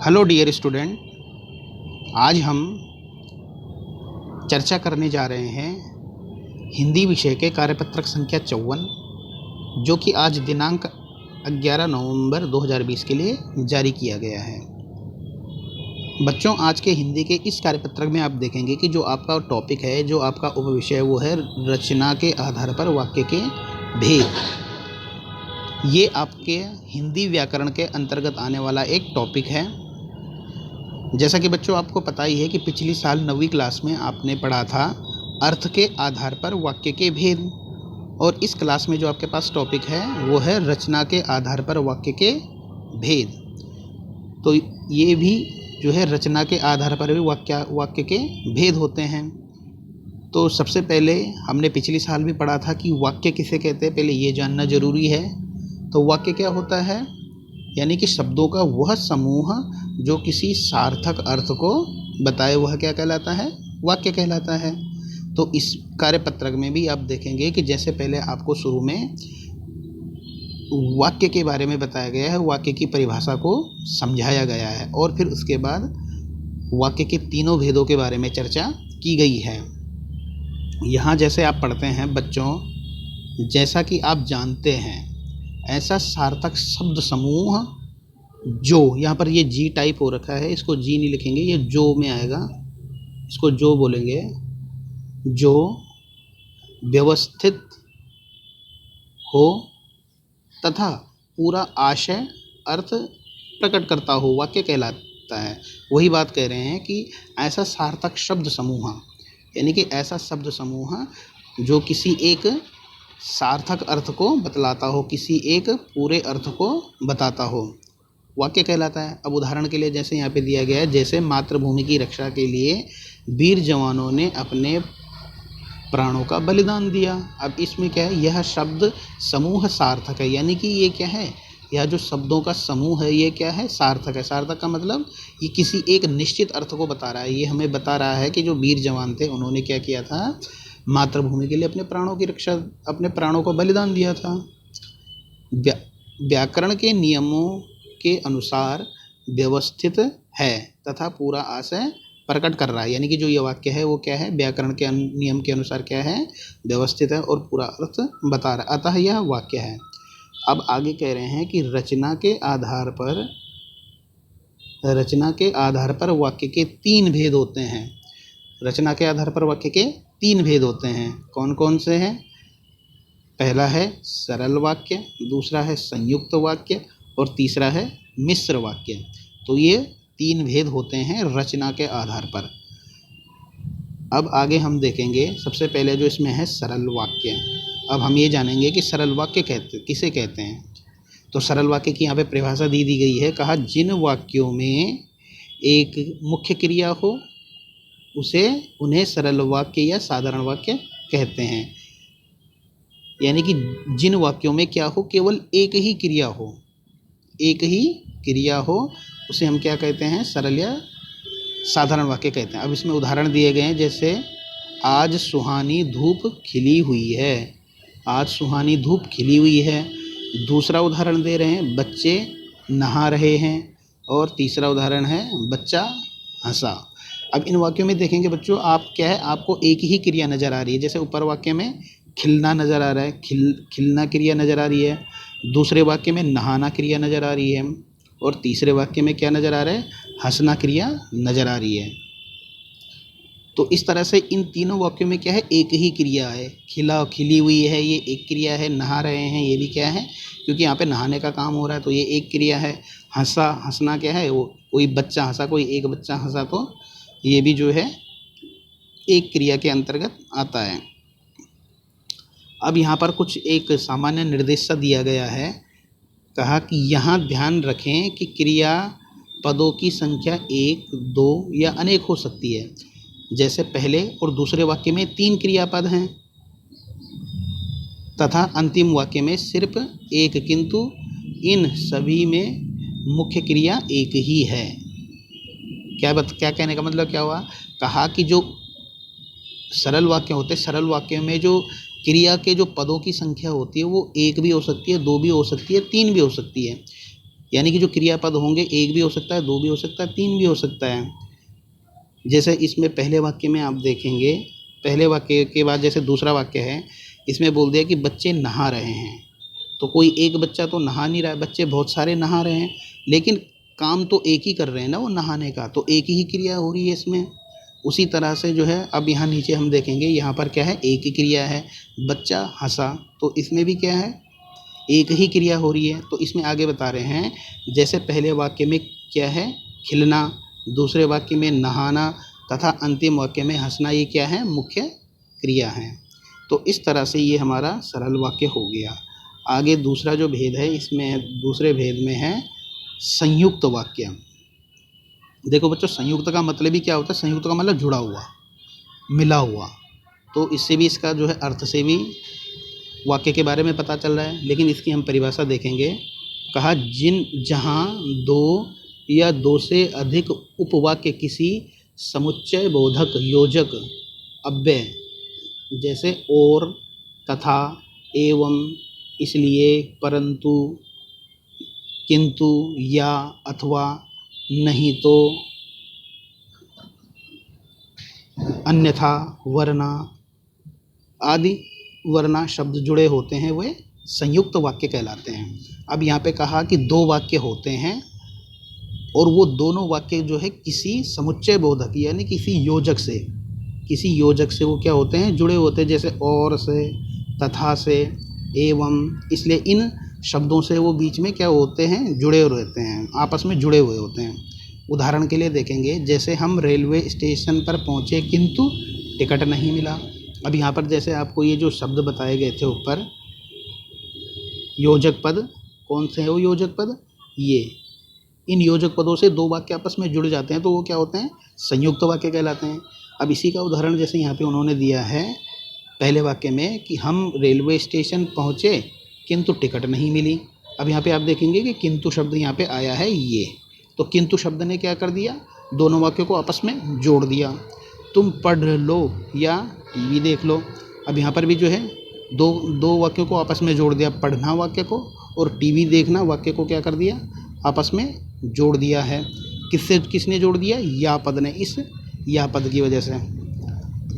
Hello dear student, आज हम चर्चा करने जा रहे हैं हिंदी विषय के कार्यपत्रक संख्या 54, जो कि आज दिनांक 11 नवंबर 2020 के लिए जारी किया गया है। बच्चों, आज के हिंदी के इस कार्यपत्रक में आप देखेंगे कि जो आपका टॉपिक है, जो आपका उपविषय, वो है रचना के आधार पर वाक्य के भेद। ये आपके हिंदी व्याकरण के अंतर्गत आने वाला एक टॉपिक है। जैसा कि बच्चों आपको पता ही है कि पिछली साल 9वीं क्लास में आपने पढ़ा था अर्थ के आधार पर वाक्य के भेद, और इस क्लास में जो आपके पास टॉपिक है वो है रचना के आधार पर वाक्य के भेद। तो ये भी जो है रचना के आधार पर भी वाक्य के भेद होते हैं। तो सबसे पहले हमने पिछली साल भी पढ़ा था कि वाक्य किसे कहते हैं, पहले ये जानना जरूरी है। तो वाक्य क्या होता है, यानी कि शब्दों का वह समूह जो किसी सार्थक अर्थ को बताए, वह क्या कहलाता है, वाक्य कहलाता है। तो इस कार्यपत्रक में भी आप देखेंगे कि जैसे पहले आपको शुरू में वाक्य के बारे में बताया गया है, वाक्य की परिभाषा को समझाया गया है, और फिर उसके बाद वाक्य के तीनों भेदों के बारे में चर्चा की गई है। यहाँ जैसे आप पढ़ते हैं बच्चों, जैसा कि आप जानते हैं, ऐसा सार्थक शब्द समूह जो, यहाँ पर ये जी टाइप हो रखा है, इसको जी नहीं लिखेंगे, ये जो में आएगा, इसको जो बोलेंगे, जो व्यवस्थित हो तथा पूरा आशय अर्थ प्रकट करता हो, वाक्य कहलाता है। वही बात कह रहे हैं कि ऐसा सार्थक शब्द समूह, यानी कि ऐसा शब्द समूह जो किसी एक सार्थक अर्थ को बतलाता हो, किसी एक पूरे अर्थ को बताता हो, वाक्य कहलाता है। अब उदाहरण के लिए जैसे यहाँ पे दिया गया है, जैसे मातृभूमि की रक्षा के लिए वीर जवानों ने अपने प्राणों का बलिदान दिया। अब इसमें क्या है, यह शब्द समूह सार्थक है, यानी कि ये क्या है, यह जो शब्दों का समूह है ये क्या है, सार्थक है। सार्थक का मतलब ये किसी एक निश्चित अर्थ को बता रहा है। ये हमें बता रहा है कि जो वीर जवान थे उन्होंने क्या किया था, मातृभूमि के लिए अपने प्राणों की रक्षा, अपने प्राणों को बलिदान दिया था। व्याकरण के नियमों के अनुसार व्यवस्थित है तथा पूरा आशय प्रकट कर रहा है, यानी कि जो ये वाक्य है वो क्या है, व्याकरण के नियम के अनुसार क्या है, व्यवस्थित है और पूरा अर्थ बता रहा है, अतः यह वाक्य है। अब आगे कह रहे हैं कि रचना के आधार पर वाक्य के 3 भेद होते हैं। रचना के आधार पर वाक्य के 3 भेद होते हैं। कौन कौन से हैं? पहला है सरल वाक्य, दूसरा है संयुक्त वाक्य और तीसरा है मिश्र वाक्य। तो ये 3 भेद होते हैं रचना के आधार पर। अब आगे हम देखेंगे, सबसे पहले जो इसमें है सरल वाक्य। अब हम ये जानेंगे कि सरल वाक्य किसे कहते हैं। तो सरल वाक्य की यहाँ पे परिभाषा दी गई है, कहा जिन वाक्यों में एक मुख्य क्रिया हो उन्हें सरल वाक्य या साधारण वाक्य कहते हैं। यानी कि जिन वाक्यों में क्या हो, केवल एक ही क्रिया हो, उसे हम क्या कहते हैं, सरल या साधारण वाक्य कहते हैं। अब इसमें उदाहरण दिए गए हैं, जैसे आज सुहानी धूप खिली हुई है, आज सुहानी धूप खिली हुई है। दूसरा उदाहरण दे रहे हैं, बच्चे नहा रहे हैं, और तीसरा उदाहरण है बच्चा हंसा। अब इन वाक्यों में देखेंगे बच्चों, आप क्या है, आपको एक ही क्रिया नज़र आ रही है। जैसे ऊपर वाक्य में खिलना नज़र आ रहा है, खिलना क्रिया नज़र आ रही है। दूसरे वाक्य में नहाना क्रिया नज़र आ रही है, और तीसरे वाक्य में क्या नज़र आ रहा है, हंसना क्रिया नज़र आ रही है। तो इस तरह से इन तीनों वाक्यों में क्या है, एक ही क्रिया है। खिली हुई है, ये एक क्रिया है। नहा रहे हैं, ये भी क्या है, क्योंकि यहाँ पे नहाने का काम हो रहा है, तो ये एक क्रिया है। हंसना क्या है, वो कोई बच्चा हंसा, कोई एक बच्चा हंसा, तो ये भी जो है एक क्रिया के अंतर्गत आता है। अब यहाँ पर कुछ एक सामान्य निर्देश सा दिया गया है, कहा कि यहाँ ध्यान रखें कि क्रिया पदों की संख्या 1, 2 या अनेक हो सकती है। जैसे पहले और दूसरे वाक्य में 3 क्रियापद हैं तथा अंतिम वाक्य में सिर्फ 1, किंतु इन सभी में मुख्य क्रिया एक ही है। क्या कहने का मतलब क्या हुआ, कहा कि जो सरल वाक्य होते हैं, सरल वाक्य में जो क्रिया के जो पदों की संख्या होती है वो 1 भी हो सकती है, 2 भी हो सकती है, 3 भी हो सकती है। यानी कि जो क्रियापद होंगे एक भी हो सकता है, दो भी हो सकता है, तीन भी हो सकता है। जैसे इसमें पहले वाक्य में आप देखेंगे, पहले वाक्य के बाद जैसे दूसरा वाक्य है, इसमें बोल दिया कि बच्चे नहा रहे हैं। तो कोई एक बच्चा तो नहा नहीं रहा है, बच्चे बहुत सारे नहा रहे हैं, लेकिन काम तो एक ही कर रहे हैं ना वो नहाने का, तो एक ही क्रिया हो रही है इसमें। उसी तरह से जो है अब यहाँ नीचे हम देखेंगे, यहाँ पर क्या है, एक ही क्रिया है, बच्चा हंसा, तो इसमें भी क्या है, एक ही क्रिया हो रही है। तो इसमें आगे बता रहे हैं, जैसे पहले वाक्य में क्या है, खिलना, दूसरे वाक्य में नहाना तथा अंतिम वाक्य में हंसना, ये क्या है, मुख्य क्रिया है। तो इस तरह से ये हमारा सरल वाक्य हो गया। आगे दूसरा जो भेद है इसमें, दूसरे भेद में है संयुक्त वाक्य। देखो बच्चों, संयुक्त का मतलब ही क्या होता है, संयुक्त का मतलब जुड़ा हुआ, मिला हुआ। तो इससे भी, इसका जो है अर्थ से भी वाक्य के बारे में पता चल रहा है। लेकिन इसकी हम परिभाषा देखेंगे। कहा, जहाँ दो या दो से अधिक उपवाक्य किसी समुच्चय बोधक योजक अव्यय जैसे और, तथा, एवं, इसलिए, परंतु, किंतु, या, अथवा, नहीं तो, अन्यथा, वरना आदि वरना शब्द जुड़े होते हैं, वे संयुक्त वाक्य कहलाते हैं। अब यहाँ पे कहा कि दो वाक्य होते हैं और वो दोनों वाक्य जो है किसी समुच्चय बोधक यानी किसी योजक से वो क्या होते हैं, जुड़े होते हैं। जैसे और से, तथा से, एवं, इसलिए इन शब्दों से वो बीच में क्या होते हैं, जुड़े रहते हैं, आपस में जुड़े हुए होते हैं। उदाहरण के लिए देखेंगे, जैसे हम रेलवे स्टेशन पर पहुँचे किंतु टिकट नहीं मिला। अब यहाँ पर जैसे आपको ये जो शब्द बताए गए थे ऊपर, योजक पद, कौन से है वो योजक पद, ये, इन योजक पदों से दो वाक्य आपस में जुड़ जाते हैं तो वो क्या होते हैं, संयुक्त वाक्य कहलाते हैं। अब इसी का उदाहरण जैसे यहाँ पे उन्होंने दिया है पहले वाक्य में कि हम रेलवे स्टेशन पहुँचे किंतु टिकट नहीं मिली। अब यहाँ पे आप देखेंगे कि किंतु शब्द यहाँ पे आया है ये, तो किंतु शब्द ने क्या कर दिया, दोनों वाक्यों को आपस में जोड़ दिया। तुम पढ़ लो या टीवी देख लो। अब यहाँ पर भी जो है दो वाक्यों को आपस में जोड़ दिया, पढ़ना वाक्य को और टीवी देखना वाक्य को क्या कर दिया, आपस में जोड़ दिया है। किसने जोड़ दिया, या पद ने, इस या पद की वजह से।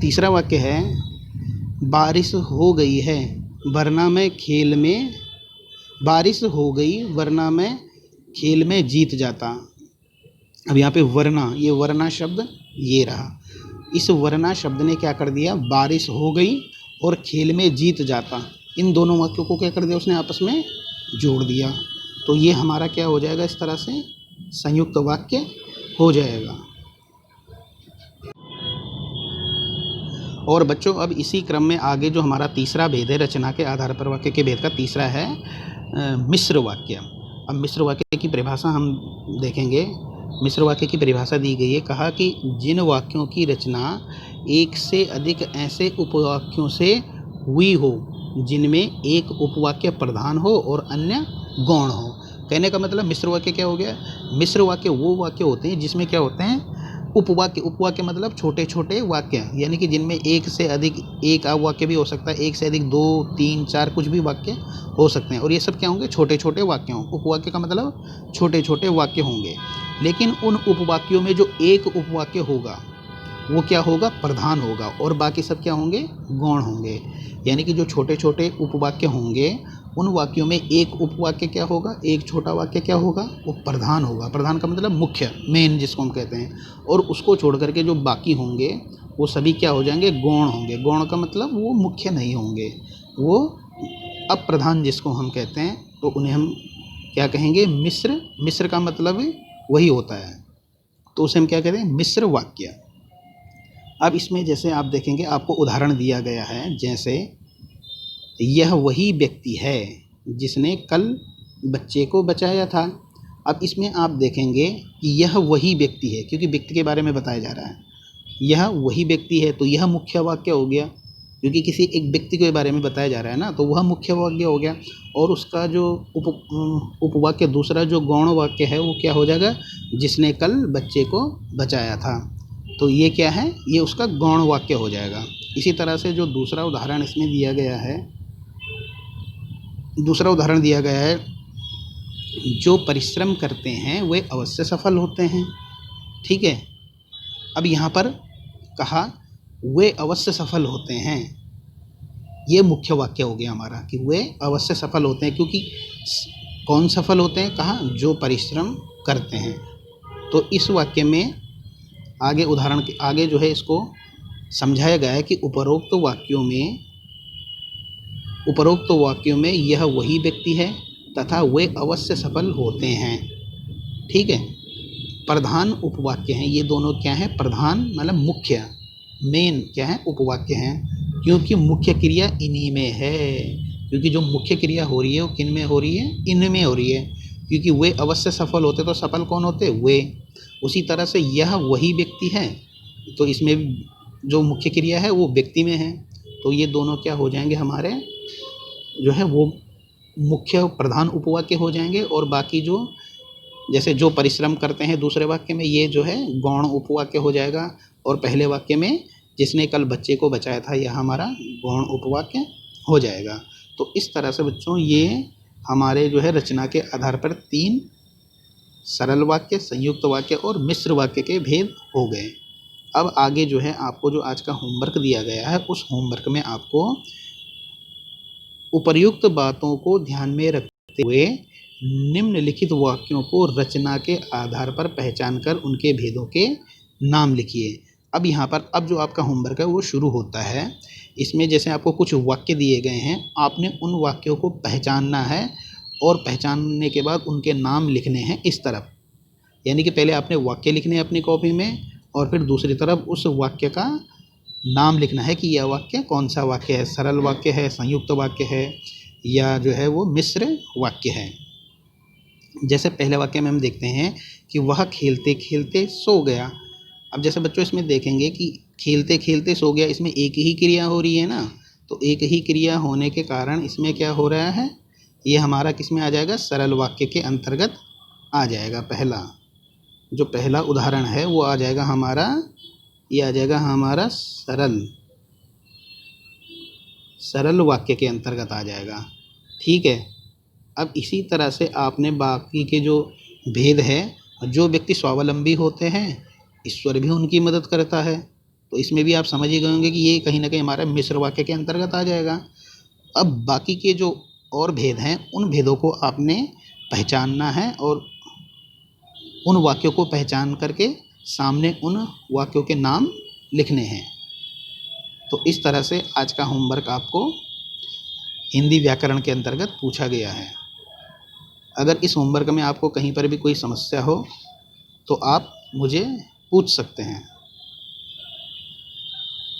तीसरा वाक्य है, बारिश हो गई है वरना मैं खेल में, बारिश हो गई वरना मैं खेल में जीत जाता। अब यहाँ पे वरना, ये वरना शब्द ये रहा, इस वरना शब्द ने क्या कर दिया, बारिश हो गई और खेल में जीत जाता, इन दोनों वाक्यों को क्या कर दिया उसने, आपस में जोड़ दिया। तो ये हमारा क्या हो जाएगा, इस तरह से संयुक्त वाक्य हो जाएगा। और बच्चों अब इसी क्रम में आगे जो हमारा तीसरा भेद है, रचना के आधार पर वाक्य के भेद का तीसरा है मिश्र वाक्य। अब मिश्र वाक्य की परिभाषा हम देखेंगे। मिश्र वाक्य की परिभाषा दी गई है, कहा कि जिन वाक्यों की रचना एक से अधिक ऐसे उपवाक्यों से हुई हो जिनमें एक उपवाक्य प्रधान हो और अन्य गौण हो। कहने का मतलब मिश्र वाक्य क्या हो गया, मिश्र वाक्य वो वाक्य होते हैं जिसमें क्या होते हैं, उपवाक्य मतलब छोटे छोटे वाक्य, यानी कि जिनमें एक से अधिक, एक वाक्य भी हो सकता है, एक से अधिक दो, तीन, चार, कुछ भी वाक्य हो सकते हैं। और ये सब क्या होंगे, छोटे छोटे वाक्य हों। उपवाक्य का मतलब छोटे छोटे वाक्य होंगे। लेकिन उन उपवाक्यों में जो एक उपवाक्य होगा वो क्या होगा, प्रधान होगा, और बाकी सब क्या होंगे, गौण होंगे। यानी कि जो छोटे छोटे उपवाक्य होंगे उन वाक्यों में एक उपवाक्य क्या होगा, एक छोटा वाक्य क्या होगा, वो प्रधान होगा। प्रधान का मतलब मुख्य, मेन जिसको हम कहते हैं। और उसको छोड़ करके जो बाकी होंगे वो सभी क्या हो जाएंगे, गौण होंगे। गौण का मतलब वो मुख्य नहीं होंगे, वो अप्रधान जिसको हम कहते हैं, तो उन्हें हम क्या कहेंगे, मिश्र। मिश्र का मतलब वही होता है, तो उसे हम क्या कहते हैं, मिश्र वाक्य। अब इसमें जैसे आप देखेंगे, आपको उदाहरण दिया गया है, जैसे यह वही व्यक्ति है जिसने कल बच्चे को बचाया था। अब इसमें आप देखेंगे कि यह वही व्यक्ति है, क्योंकि व्यक्ति के बारे में बताया जा रहा है। यह वही व्यक्ति है, तो यह मुख्य वाक्य हो गया, क्योंकि किसी एक व्यक्ति के बारे में बताया जा रहा है ना, तो वह मुख्य वाक्य हो गया। और उसका जो उपवाक्य दूसरा जो गौण वाक्य है वो क्या हो जाएगा, जिसने कल बच्चे को बचाया था, तो ये क्या है, ये उसका गौण वाक्य हो जाएगा। इसी तरह से जो दूसरा उदाहरण इसमें दिया गया है, दूसरा उदाहरण दिया गया है, जो परिश्रम करते हैं वे अवश्य सफल होते हैं। ठीक है, अब यहाँ पर कहा वे अवश्य सफल होते हैं, ये मुख्य वाक्य हो गया हमारा कि वे अवश्य सफल होते हैं। क्योंकि कौन सफल होते हैं, कहा जो परिश्रम करते हैं। तो इस वाक्य में आगे उदाहरण के आगे जो है इसको समझाया गया है कि उपरोक्त वाक्यों में यह वही व्यक्ति है तथा वे अवश्य सफल होते हैं। ठीक है, प्रधान उपवाक्य हैं ये दोनों। क्या है, प्रधान मतलब मुख्य, मेन क्या है, उपवाक्य हैं, क्योंकि मुख्य क्रिया इन्हीं में है। क्योंकि जो मुख्य क्रिया हो रही है वो किन में हो रही है, इनमें हो रही है। क्योंकि वे अवश्य सफल होते तो सफल कौन होते, वे। उसी तरह से यह वही व्यक्ति है, तो इसमें जो मुख्य क्रिया है वो व्यक्ति में है। तो ये दोनों क्या हो जाएंगे, हमारे जो है वो मुख्य प्रधान उपवाक्य हो जाएंगे। और बाकी जो जैसे जो परिश्रम करते हैं दूसरे वाक्य में, ये जो है गौण उपवाक्य हो जाएगा। और पहले वाक्य में जिसने कल बच्चे को बचाया था, यह हमारा गौण उपवाक्य हो जाएगा। तो इस तरह से बच्चों ये हमारे जो है रचना के आधार पर 3 सरल वाक्य, संयुक्त वाक्य और मिश्र वाक्य के भेद हो गए। अब आगे जो है आपको जो आज का होमवर्क दिया गया है, उस होमवर्क में आपको उपर्युक्त बातों को ध्यान में रखते हुए निम्नलिखित वाक्यों को रचना के आधार पर पहचान कर उनके भेदों के नाम लिखिए। अब यहाँ पर अब जो आपका होमवर्क है वो शुरू होता है। इसमें जैसे आपको कुछ वाक्य दिए गए हैं, आपने उन वाक्यों को पहचानना है और पहचानने के बाद उनके नाम लिखने हैं इस तरफ। यानी कि पहले आपने वाक्य लिखने हैं अपनी कॉपी में और फिर दूसरी तरफ उस वाक्य का नाम लिखना है कि यह वाक्य कौन सा वाक्य है, सरल वाक्य है, संयुक्त वाक्य है या जो है वो मिश्र वाक्य है। जैसे पहले वाक्य में हम देखते हैं कि वह खेलते खेलते सो गया। अब जैसे बच्चों इसमें देखेंगे कि खेलते खेलते सो गया, इसमें एक ही क्रिया हो रही है ना, तो एक ही क्रिया होने के कारण इसमें क्या हो रहा है, ये हमारा किस में आ जाएगा, सरल वाक्य के अंतर्गत आ जाएगा। पहला जो पहला उदाहरण है वो आ जाएगा हमारा, ये आ जाएगा हमारा सरल वाक्य के अंतर्गत आ जाएगा। ठीक है, अब इसी तरह से आपने बाकी के जो भेद है, जो व्यक्ति स्वावलंबी होते हैं ईश्वर भी उनकी मदद करता है, तो इसमें भी आप समझ ही गए होंगे कि ये कहीं ना कहीं हमारे मिश्र वाक्य के अंतर्गत आ जाएगा। अब बाकी के जो और भेद हैं उन भेदों को आपने पहचानना है और उन वाक्यों को पहचान करके सामने उन वाक्यों के नाम लिखने हैं। तो इस तरह से आज का होमवर्क आपको हिंदी व्याकरण के अंतर्गत पूछा गया है। अगर इस होमवर्क में आपको कहीं पर भी कोई समस्या हो तो आप मुझे पूछ सकते हैं।